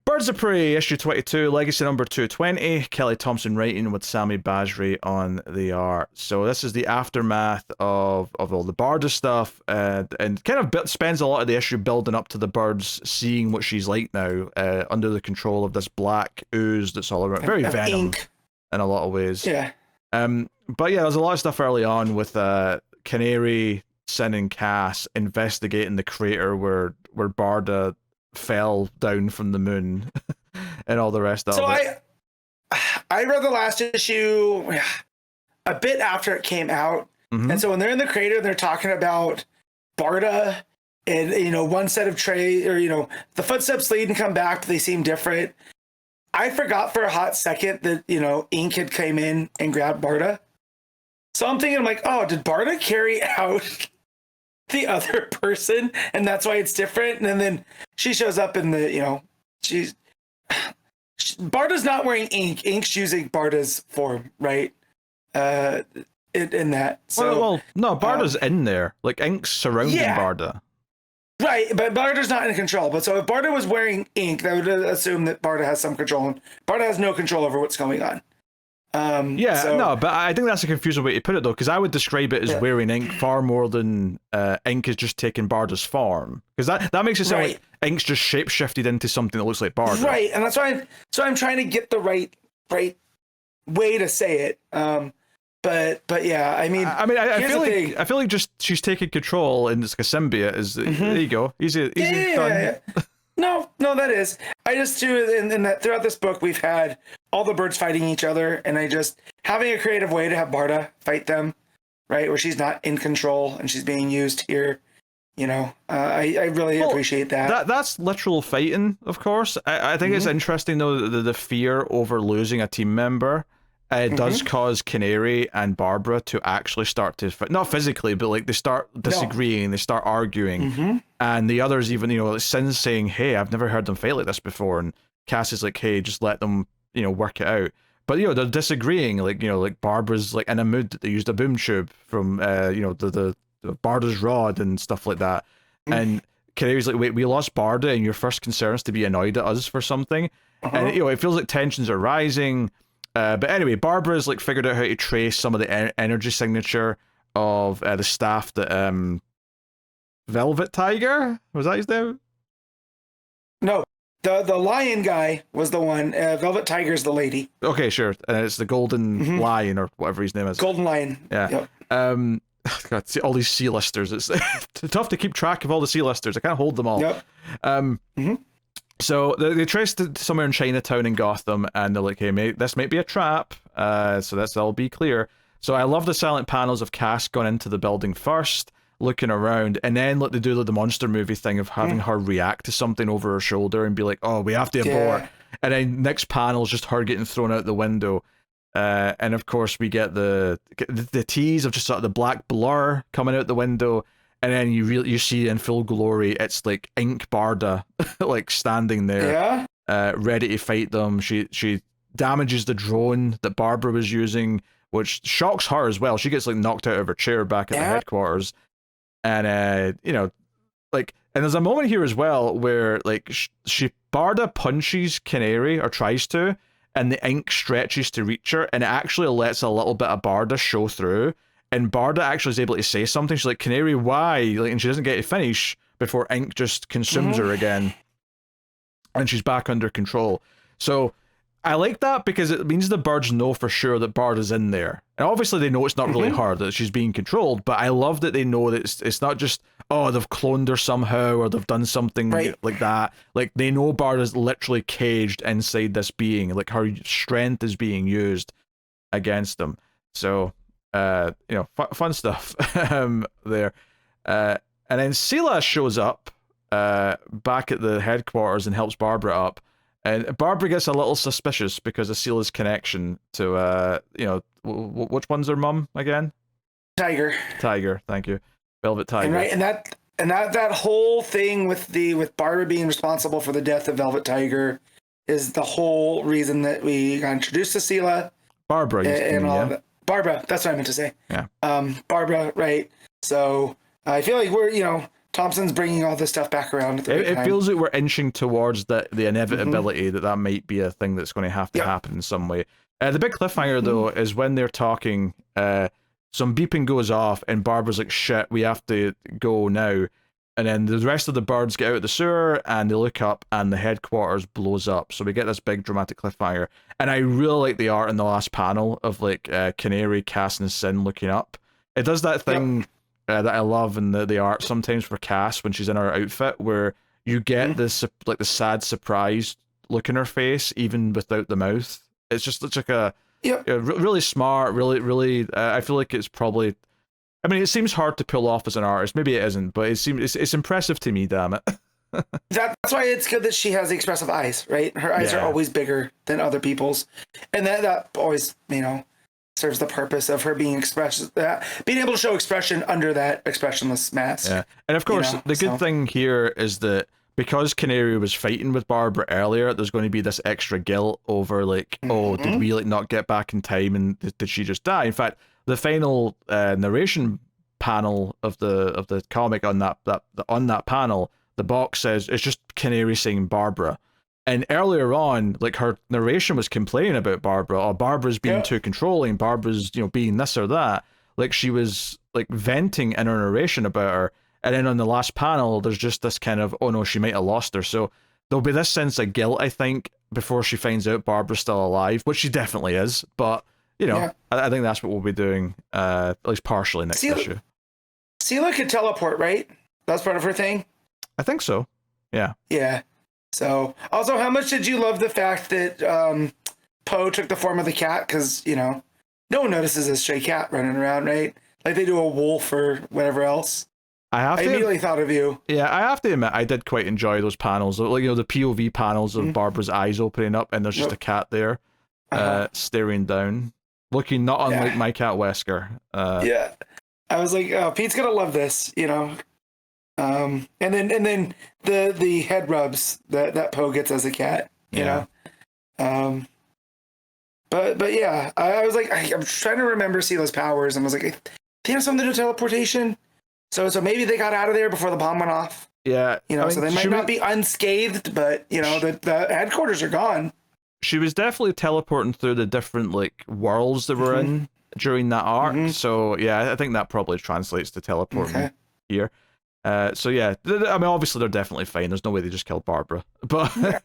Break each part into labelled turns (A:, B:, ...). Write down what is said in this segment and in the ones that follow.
A: Birds of Prey, issue 22, legacy number 220. Kelly Thompson writing with SAMI BASRI on the art. So this is the aftermath of all the Barda stuff, and kind of spends a lot of the issue building up to the birds seeing what she's like now, under the control of this black ooze that's all around. Very Venom
B: ink.
A: in a lot of ways.
B: Yeah.
A: But yeah, there's a lot of stuff early on with Canary sending Cass investigating the crater where Barda fell down from the moon and all the rest of it.
B: I read the last issue a bit after it came out. And so when they're in the crater, they're talking about Barda and, one set of trays, or, the footsteps lead and come back, but they seem different. I forgot for a hot second that, Ink had came in and grabbed Barda. So I'm thinking, oh, did Barda carry out the other person, and that's why it's different? And then she shows up in the, Barda's not wearing ink. Ink's using Barda's form, right? In that. So,
A: well, no, Barda's in there. Like, Ink's surrounding Barda.
B: Right, but Barda's not in control. But so if Barda was wearing ink, that would assume that Barda has some control. Barda has no control over what's going on.
A: No, but I think that's a confusing way to put it, though, because I would describe it as wearing ink far more than ink is just taking Barda's form, because that makes it sound like ink's just shapeshifted into something that looks like Barda.
B: Right, and that's why I'm trying to get the right way to say it. But yeah, I feel like just she's taking control, and it's like a symbiote. There you go, easy done. Yeah. No, that is. I just too in that throughout this book we've had all the birds fighting each other, and I just having a creative way to have Barda fight them, right, where she's not in control and she's being used here. I really appreciate that.
A: That's literal fighting, of course. I think it's interesting though that the fear over losing a team member does cause Canary and Barbara to actually start to fight. Not physically, but like they start disagreeing, they start arguing, and the others even, like Sin's saying, "Hey, I've never heard them fight like this before," and Cass is like, "Hey, just let them, work it out." But they're disagreeing, like Barbara's like in a mood that they used a boom tube from the Barda's rod and stuff like that, and Canary's like, "Wait, we lost Barda, and your first concern is to be annoyed at us for something," and it feels like tensions are rising. But anyway, Barbara's like figured out how to trace some of the energy signature of the staff that Velvet Tiger, was that his name?
B: No, the lion guy was the one. Velvet Tiger's the lady.
A: Okay, sure, and it's the Golden Lion or whatever his name is.
B: Golden Lion.
A: Yeah. Yep. God, see all these C-listers. It's tough to keep track of all the C-listers. I can't hold them all.
B: Yep.
A: So they traced it somewhere in Chinatown in Gotham, and they're like, "Hey, this might be a trap." So that'll be clear. So I love the silent panels of Cass going into the building first, looking around, and then they do the monster movie thing of having her react to something over her shoulder and be like, "Oh, we have to abort." And then next panel is just her getting thrown out the window. And of course we get the tease of just sort of the black blur coming out the window. And then you see in full glory, it's like Ink Barda, like standing there, ready to fight them. She damages the drone that Barbara was using, which shocks her as well. She gets like knocked out of her chair back at the headquarters, and and there's a moment here as well where like Barda punches Canary or tries to, and the ink stretches to reach her, and it actually lets a little bit of Barda show through. And Barda actually is able to say something. She's like, "Canary, why?" And she doesn't get to finish before ink just consumes her again. And she's back under control. So I like that because it means the birds know for sure that Barda's in there. And obviously they know it's not really her, that she's being controlled. But I love that they know that it's not just, oh, they've cloned her somehow or they've done something like that. Like they know Barda's literally caged inside this being. Like her strength is being used against them. So... fun stuff there. And then Sela shows up back at the headquarters and helps Barbara up. And Barbara gets a little suspicious because of Sela's connection to, which one's her mum again?
B: Tiger,
A: thank you. Velvet Tiger.
B: And that whole thing with Barbara being responsible for the death of Velvet Tiger is the whole reason that we got introduced to Sela.
A: Barbara.
B: And all of it. Barbara, that's what I meant to say.
A: Yeah.
B: Barbara, right? So I feel like we're, Thompson's bringing all this stuff back around at the right time.
A: It feels like we're inching towards the inevitability that might be a thing that's going to have to happen in some way. The big cliffhanger, though, is when they're talking, some beeping goes off, and Barbara's like, shit, we have to go now. And then the rest of the birds get out of the sewer, and they look up, and the headquarters blows up. So we get this big dramatic cliffhanger. And I really like the art in the last panel of, like, Canary, Cass, and Sin looking up. It does that thing... that I love in the art sometimes for Cass when she's in her outfit, where you get this like the sad surprise look in her face even without the mouth. It's just like a really smart, really. I feel like it's probably. I mean, it seems hard to pull off as an artist. Maybe it isn't, but it's impressive to me. Damn it.
B: That's why it's good that she has the expressive eyes, right? Her eyes are always bigger than other people's, and that always serves the purpose of her being being able to show expression under that expressionless mask. Yeah,
A: and of course, the good thing here is that because Canary was fighting with Barbara earlier, there's going to be this extra guilt over like, oh, did we like not get back in time, and did she just die? In fact, the final narration panel of the comic on that panel, the box says it's just Canary saying Barbara. And earlier on, like, her narration was complaining about Barbara. Oh, Barbara's being too controlling. Barbara's, being this or that. Like, she was, like, venting in her narration about her. And then on the last panel, there's just this kind of, oh no, she might have lost her. So there'll be this sense of guilt, I think, before she finds out Barbara's still alive, which she definitely is. But, I think that's what we'll be doing, at least partially next issue.
B: Sela could teleport, right? That's part of her thing?
A: I think so. Yeah.
B: Yeah. So, also, how much did you love the fact that Poe took the form of the cat? Because, no one notices a stray cat running around, right? Like they do a wolf or whatever else. I immediately thought of you.
A: Yeah, I have to admit, I did quite enjoy those panels. Like, the POV panels of Barbara's eyes opening up, and there's just a cat there staring down, looking not unlike my cat Wesker.
B: I was like, oh, Pete's going to love this, and then the head rubs that Poe gets as a cat, you know. But yeah, I was like, I'm trying to remember Sela's powers, and I was like, they have something to do with teleportation. So maybe they got out of there before the bomb went off.
A: Yeah,
B: so they might not be unscathed, but the headquarters are gone.
A: She was definitely teleporting through the different like worlds that we're in during that arc. So yeah, I think that probably translates to teleporting here. So yeah, I mean, obviously they're definitely fine. There's no way they just killed Barbara, but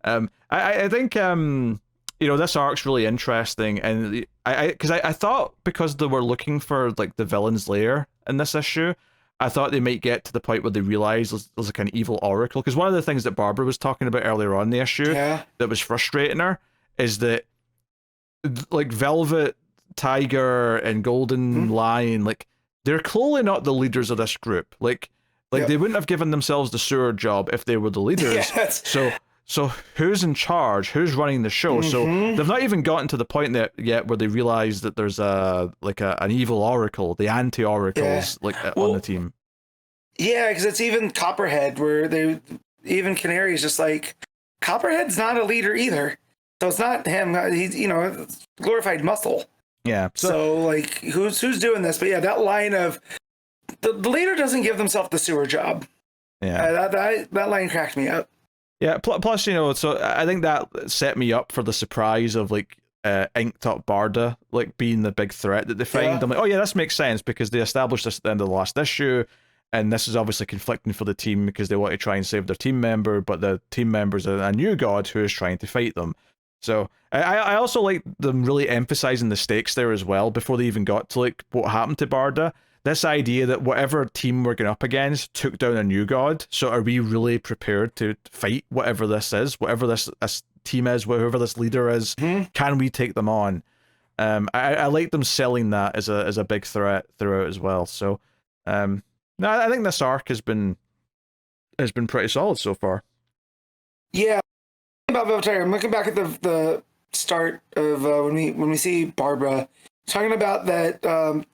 A: I think this arc's really interesting, and I thought because they were looking for like the villain's lair in this issue, I thought they might get to the point where they realized there's like an evil oracle. Because one of the things that Barbara was talking about earlier on in the issue that was frustrating her is that like Velvet, Tiger, and Golden Lion, like they're clearly not the leaders of this group. Like they wouldn't have given themselves the sewer job if they were the leaders. So who's in charge? Who's running the show? So they've not even gotten to the point yet where they realize that there's an evil oracle, the anti-oracles, on the team.
B: Yeah, because it's even Copperhead, where even Canary's just like, Copperhead's not a leader either. So it's not him. He's glorified muscle.
A: Yeah.
B: So like, who's doing this? But yeah, that line of the leader doesn't give themselves the sewer job. Yeah, that line cracked me up.
A: Yeah, plus, so I think that set me up for the surprise of, like, inked up Barda, like, being the big threat that they find. Yeah. I'm like, oh yeah, this makes sense, because they established this at the end of the last issue, and this is obviously conflicting for the team, because they want to try and save their team member, but the team member's a new god who is trying to fight them. So, I also like them really emphasizing the stakes there as well, before they even got to, like, what happened to Barda. This idea that whatever team we're going up against took down a new god, so are we really prepared to fight whatever this is, whatever this team is, whoever this leader is? Can we take them on? I like them selling that as a big threat throughout as well. So, no, I think this arc has been pretty solid so far.
B: Yeah, about Velvet Tiger, I'm looking back at the start of when we see Barbara. Talking about that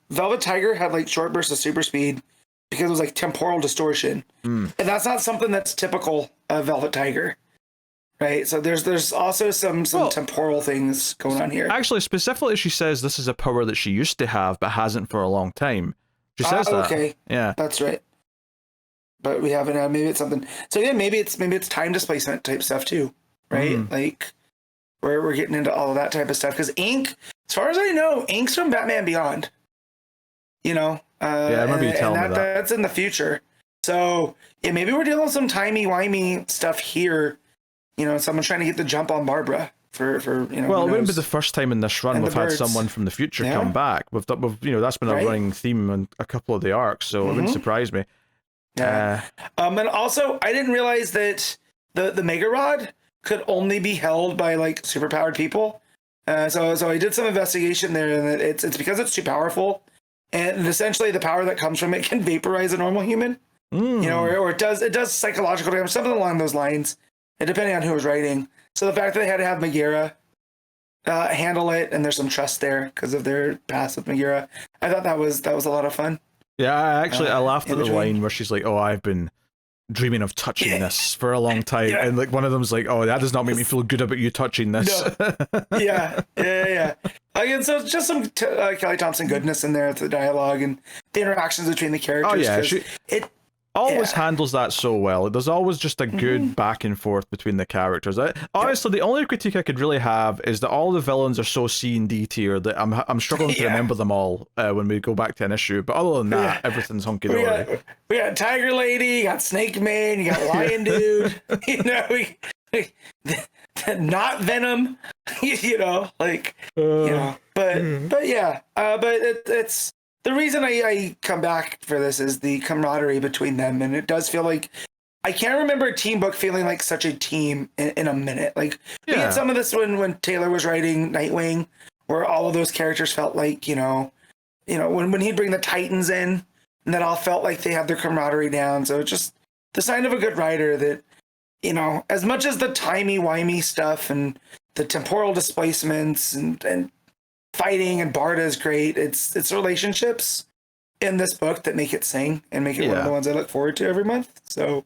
B: Velvet Tiger had like short bursts of super speed because it was like temporal distortion. And that's not something that's typical of Velvet Tiger. Right? So there's also some temporal things going on here.
A: Actually, specifically she says this is a power that she used to have but hasn't for a long time. She says that.
B: Okay.
A: Yeah.
B: That's right. but we haven't had. Maybe it's something. So yeah, maybe it's time displacement type stuff too, right? Like we're getting into all of that type of stuff because Ink, as far as I know, Ink's from Batman Beyond. You know,
A: yeah, I remember you telling me that.
B: That's in the future. So yeah, maybe we're dealing with some timey-wimey stuff here. You know, someone trying to get the jump on Barbara for you know.
A: Well, it wouldn't be the first time in this run we've had someone from the future come back. We've you know, that's been a running theme in a couple of the arcs, so it wouldn't surprise me.
B: Yeah. And also, I didn't realize that the Mega Rod could only be held by like superpowered people. So I did some investigation there, and it's because it's too powerful, and essentially the power that comes from it can vaporize a normal human. You know, or it does psychological damage, something along those lines. And depending on who was writing. So the fact that they had to have Megara handle it, and there's some trust there because of their past with Megara, I thought that was a lot of fun.
A: Yeah, I laughed at the line where she's like, "Oh, I've been dreaming of touching this for a long time," and like one of them's like, "Oh, that does not make me feel good about you touching this."
B: No. yeah. Again, so just some Kelly Thompson goodness in there with the dialogue and the interactions between the characters.
A: Oh yeah, always handles that so well. There's always just a good back and forth between the characters. Honestly, the only critique I could really have is that all the villains are so C and D tier that I'm struggling to remember them all when we go back to an issue. But other than that, everything's hunky dory.
B: We got Tiger Lady, you got Snake Man, you got Lion Dude. You know, not Venom. You know, like you know, but yeah, but it's. The reason I come back for this is the camaraderie between them, and it does feel like I can't remember a team book feeling like such a team in a minute. Like we had some of this when Taylor was writing Nightwing, where all of those characters felt like you know when he'd bring the Titans in, and that all felt like they had their camaraderie down. So it's just the sign of a good writer that you know, as much as the timey-wimey stuff and the temporal displacements and fighting and Barda is great. It's relationships in this book that make it sing and make it one of the ones I look forward to every month. So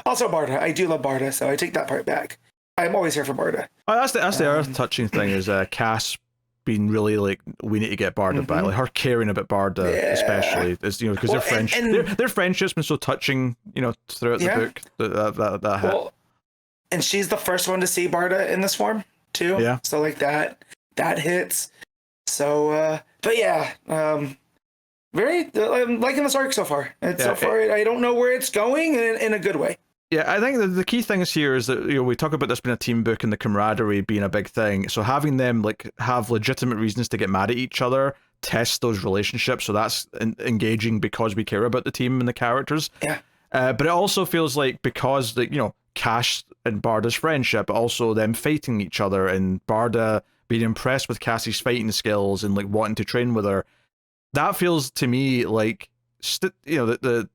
B: also Barda. I do love Barda, so I take that part back. I'm always here for Barda.
A: Oh, that's the other touching thing is Cass being really like, we need to get Barda back. Like her caring about Barda, especially, is you know because their friendship's been so touching, you know, throughout the book. That hit.
B: And she's the first one to see Barda in this form too.
A: Yeah.
B: So like that hits. So, but yeah, very I'm liking this arc so far. So far, I don't know where it's going in a good way.
A: Yeah, I think the key thing is here is that you know we talk about this being a team book and the camaraderie being a big thing. So having them like have legitimate reasons to get mad at each other, test those relationships. So that's engaging because we care about the team and the characters.
B: Yeah.
A: But it also feels like because the you know Cass and Barda's friendship, also them fighting each other and Barda being impressed with Cassie's fighting skills and like wanting to train with her, that feels to me like you know the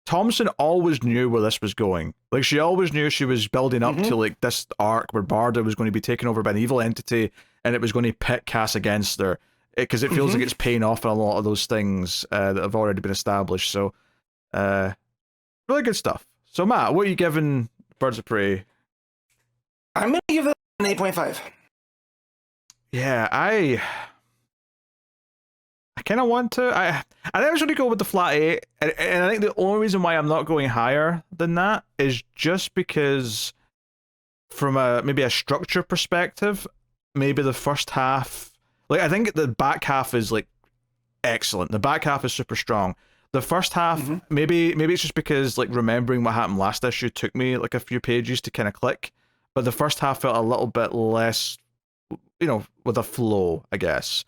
A: Thompson always knew where this was going. Like she always knew she was building up to like this arc where Barda was going to be taken over by an evil entity and it was going to pit Cass against her because it feels like it's paying off on a lot of those things that have already been established. So really good stuff. So Matt, what are you giving Birds of Prey?
B: I'm gonna give it an 8.5.
A: Yeah, I kind of want to. I think I was going to go with the flat 8, and I think the only reason why I'm not going higher than that is just because, from maybe a structure perspective, maybe the first half, like I think the back half is like excellent. The back half is super strong. The first half, maybe it's just because like remembering what happened last issue took me like a few pages to kind of click, but the first half felt a little bit less, you know, with a flow, I guess.